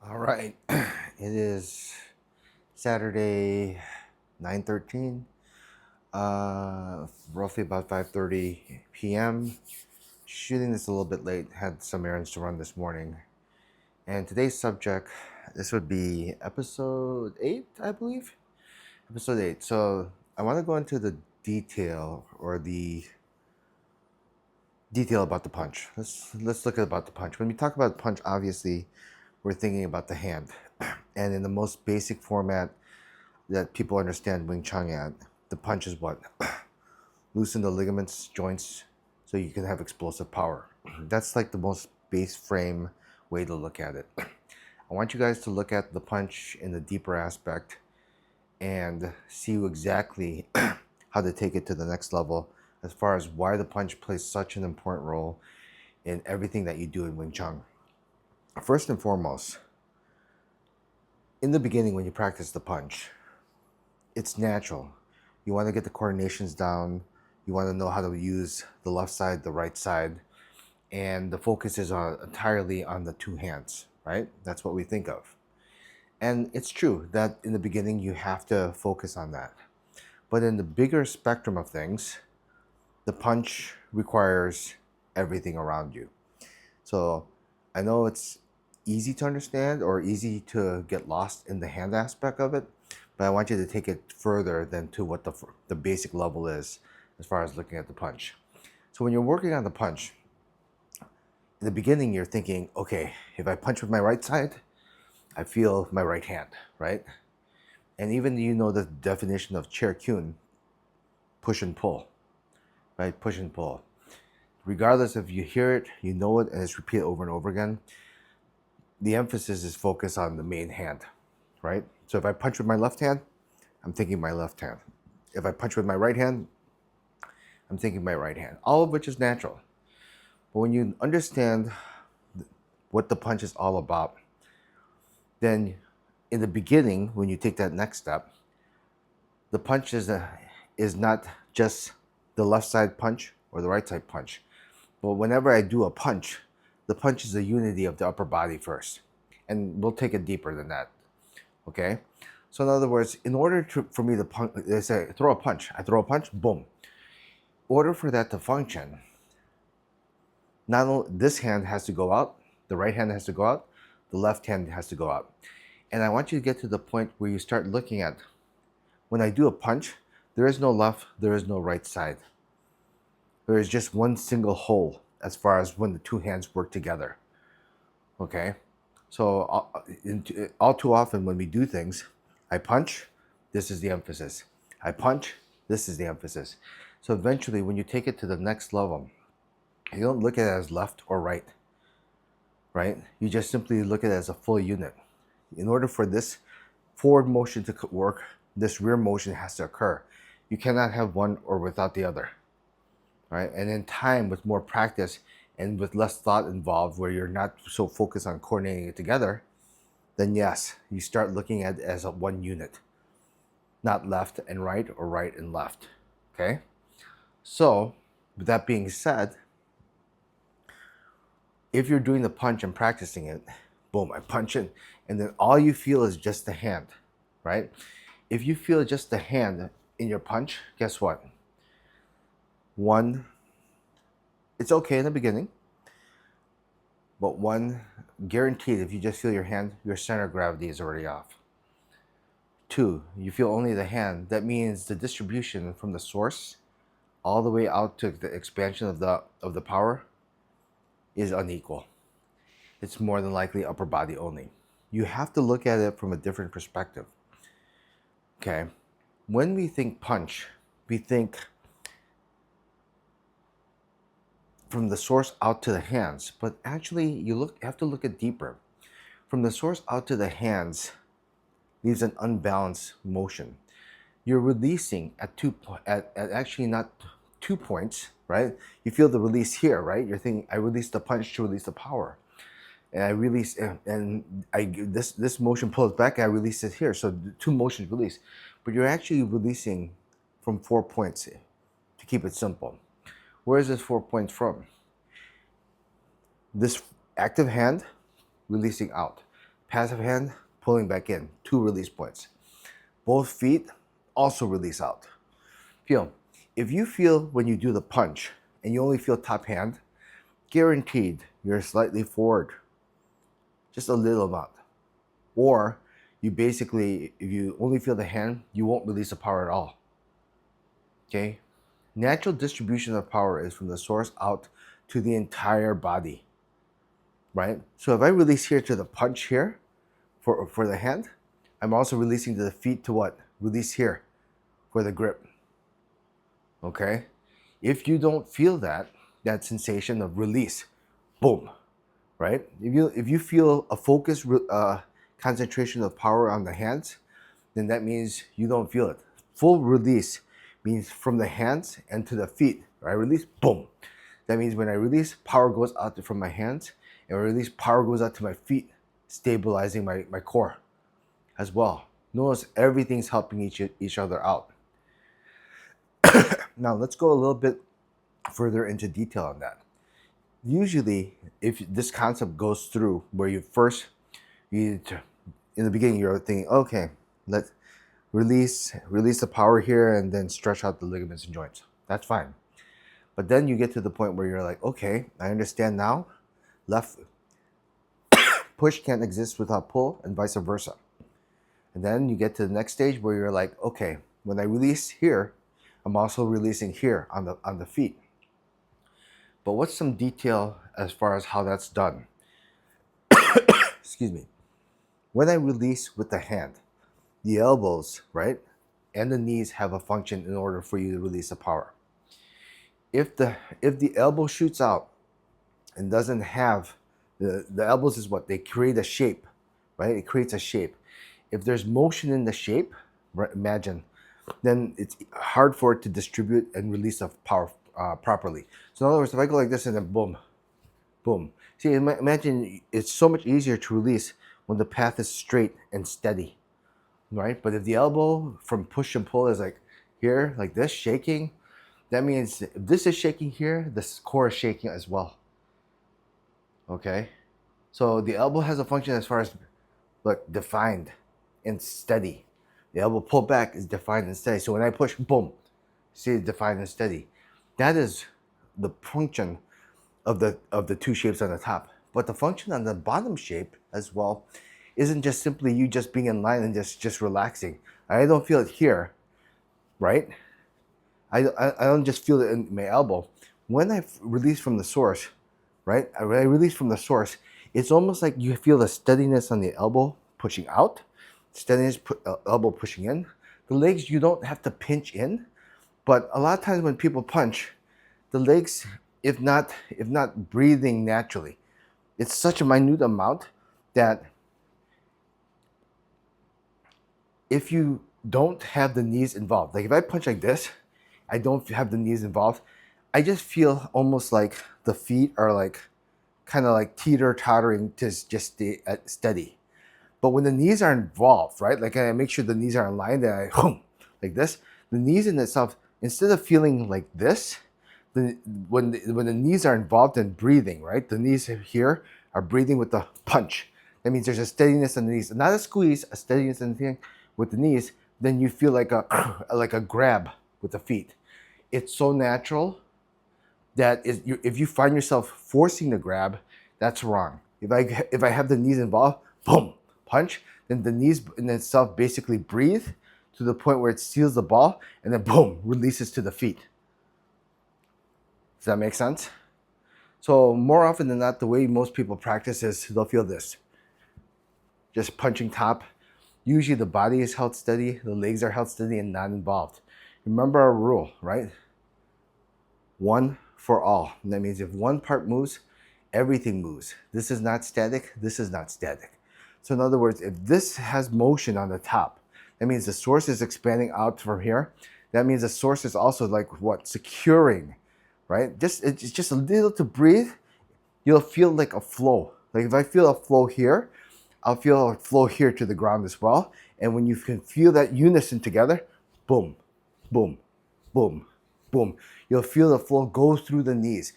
All right, it is Saturday, 9:13, roughly about 5:30 p.m. Shooting this a little bit late, had some errands to run this morning. And today's subject, this would be episode 8, I believe. Episode 8. So I want to go into the detail about the punch. Let's look at about the punch. When we talk about punch, obviously we're thinking about the hand. And in the most basic format that people understand Wing Chun at, the punch is what? Loosen the ligaments, joints, so you can have explosive power. That's like the most base frame way to look at it. I want you guys to look at the punch in the deeper aspect and see exactly how to take it to the next level as far as why the punch plays such an important role in everything that you do in Wing Chun. First and foremost, in the beginning when you practice the punch, it's natural. You want to get the coordinations down. You want to know how to use the left side, the right side, and the focus is entirely on the two hands, right? That's what we think of. And it's true that in the beginning you have to focus on that. But in the bigger spectrum of things, the punch requires everything around you. So I know it's easy to understand or easy to get lost in the hand aspect of it, but I want you to take it further than to what the basic level is as far as looking at the punch. So when you're working on the punch, in the beginning you're thinking, okay, if I punch with my right side, I feel my right hand, right? And even you know the definition of chair kyun, push and pull, right? Push and pull. Regardless if you hear it, you know it, and it's repeated over and over again, the emphasis is focused on the main hand, right? So if I punch with my left hand, I'm thinking my left hand. If I punch with my right hand, I'm thinking my right hand, all of which is natural. But when you understand what the punch is all about, then in the beginning, when you take that next step, the punch is not just the left side punch or the right side punch. But whenever I do a punch, the punch is the unity of the upper body first. And we'll take it deeper than that. Okay? So in other words, in order for me to punch, they say throw a punch. I throw a punch, boom. In order for that to function, not only this hand has to go out, the right hand has to go out, the left hand has to go out. And I want you to get to the point where you start looking at, when I do a punch, there is no left, there is no right side. There is just one single hole as far as when the two hands work together. Okay? So all too often when we do things, I punch, this is the emphasis. I punch, this is the emphasis. So eventually when you take it to the next level, you don't look at it as left or right? You just simply look at it as a full unit. In order for this forward motion to work, this rear motion has to occur. You cannot have one or without the other, right? And in time, with more practice and with less thought involved, where you're not so focused on coordinating it together, then yes, you start looking at it as a one unit, not left and right or right and left, okay? So, with that being said, if you're doing the punch and practicing it, boom, I punch it, and then all you feel is just the hand, right? If you feel just the hand in your punch, guess what? One, it's okay in the beginning, but one, guaranteed, if you just feel your hand, your center of gravity is already off. Two, you feel only the hand. That means the distribution from the source all the way out to the expansion of the power is unequal. It's more than likely upper body only. You have to look at it from a different perspective. Okay, when we think punch, we think from the source out to the hands, but actually you have to look at deeper. From the source out to the hands leaves an unbalanced motion. You're releasing at actually not 2 points, right? You feel the release here, right? You're thinking, I release the punch to release the power, and I release, and this motion pulls back, I release it here. So the two motions release, but you're actually releasing from 4 points to keep it simple. Where is this 4 points from? This active hand releasing out. Passive hand, pulling back in, 2 release points. Both feet also release out. Feel. If you feel when you do the punch and you only feel top hand, guaranteed you're slightly forward, just a little amount. Or you basically, if you only feel the hand, you won't release the power at all. Okay? Natural distribution of power is from the source out to the entire body, right? So if I release here to the punch here for the hand, I'm also releasing to the feet to what? Release here for the grip, okay? If you don't feel that sensation of release, boom, right? If you feel a focused concentration of power on the hands, then that means you don't feel it. Full release means from the hands and to the feet. I release, boom. That means when I release, power goes out from my hands, and when I release, power goes out to my feet, stabilizing my core as well. Notice everything's helping each other out. Now let's go a little bit further into detail on that. Usually, if this concept goes through where in the beginning you're thinking, okay, let's release the power here and then stretch out the ligaments and joints. That's fine. But then you get to the point where you're like, okay, I understand now. Left push can't exist without pull and vice versa. And then you get to the next stage where you're like, okay, when I release here, I'm also releasing here on the feet. But what's some detail as far as how that's done? Excuse me. When I release with the hand, the elbows, right, and the knees have a function in order for you to release the power. If the elbow shoots out and doesn't have the elbows is what they create a shape, right? It creates a shape. If there's motion in the shape, right, imagine, then it's hard for it to distribute and release the power properly. So in other words, if I go like this and then boom, boom. See, imagine it's so much easier to release when the path is straight and steady, right? But if the elbow from push and pull is like here, like this, shaking, that means if this is shaking here, the core is shaking as well. Okay? So the elbow has a function as far as, look, defined and steady. The elbow pull back is defined and steady. So when I push, boom, see it defined and steady. That is the function of the two shapes on the top. But the function on the bottom shape as well isn't just simply you just being in line and just relaxing. I don't feel it here, right? I don't just feel it in my elbow. When I release from the source, right? When I release from the source, it's almost like you feel the steadiness on the elbow pushing out, steadiness, elbow pushing in. The legs, you don't have to pinch in, but a lot of times when people punch, the legs, if not breathing naturally, it's such a minute amount that if you don't have the knees involved, like if I punch like this, I don't have the knees involved, I just feel almost like the feet are like kind of like teeter-tottering to just stay steady. But when the knees are involved, right, like I make sure the knees are in line, then I like this, the knees in itself, instead of feeling like this, when the knees are involved in breathing, right, the knees here are breathing with the punch. That means there's a steadiness in the knees, not a squeeze, a steadiness in the thing with the knees. Then you feel like a grab with the feet. It's so natural that if you find yourself forcing the grab, that's wrong. If I have the knees involved, boom, punch, then the knees in itself basically breathe to the point where it seals the ball, and then boom, releases to the feet. Does that make sense? So more often than not, the way most people practice is they'll feel this. Just punching top. Usually the body is held steady, the legs are held steady and not involved. Remember our rule, right? One for all. And that means if one part moves, everything moves. This is not static, this is not static. So in other words, if this has motion on the top, that means the source is expanding out from here. That means the source is also like what? Securing, right? It's just a little to breathe, you'll feel like a flow. Like if I feel a flow here, I'll feel a flow here to the ground as well. And when you can feel that unison together, boom, boom, boom, boom. You'll feel the flow go through the knees.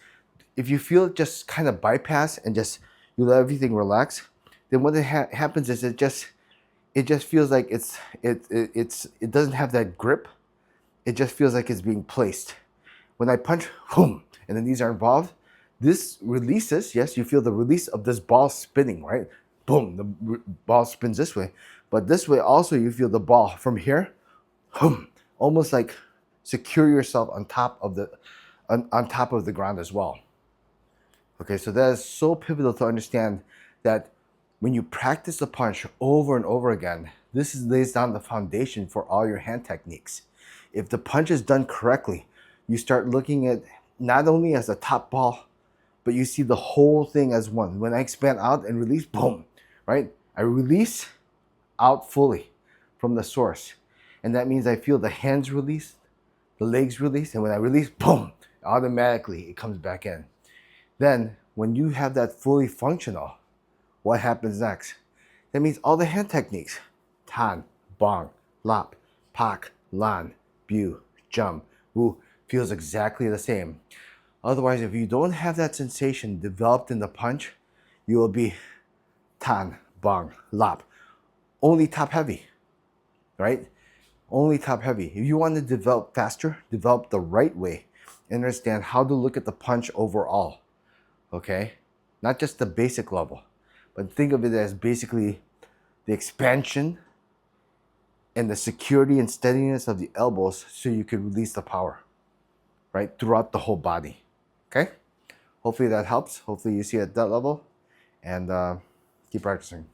If you feel it just kind of bypass and just you let everything relax, then what happens is it just feels like it doesn't have that grip. It just feels like it's being placed. When I punch, boom, and then these are involved, this releases, yes, you feel the release of this ball spinning, right? Boom, the ball spins this way. But this way also you feel the ball from here, boom, almost like secure yourself on top of the ground as well. Okay, so that is so pivotal to understand that when you practice the punch over and over again, this lays down the foundation for all your hand techniques. If the punch is done correctly, you start looking at not only as a top ball, but you see the whole thing as one. When I expand out and release, boom, right? I release out fully from the source. And that means I feel the hands release, the legs release, and when I release, boom, automatically it comes back in. Then, when you have that fully functional, what happens next? That means all the hand techniques, tan, bong, lap, pak, lan, bu, jump, wu, feels exactly the same. Otherwise, if you don't have that sensation developed in the punch, you will be tan, bong, lap, only top heavy, right? Only top heavy. If you want to develop faster, develop the right way, and understand how to look at the punch overall. Okay, not just the basic level, but think of it as basically the expansion and the security and steadiness of the elbows so you can release the power, right, throughout the whole body. Okay, hopefully that helps. Hopefully you see it at that level, and keep practicing.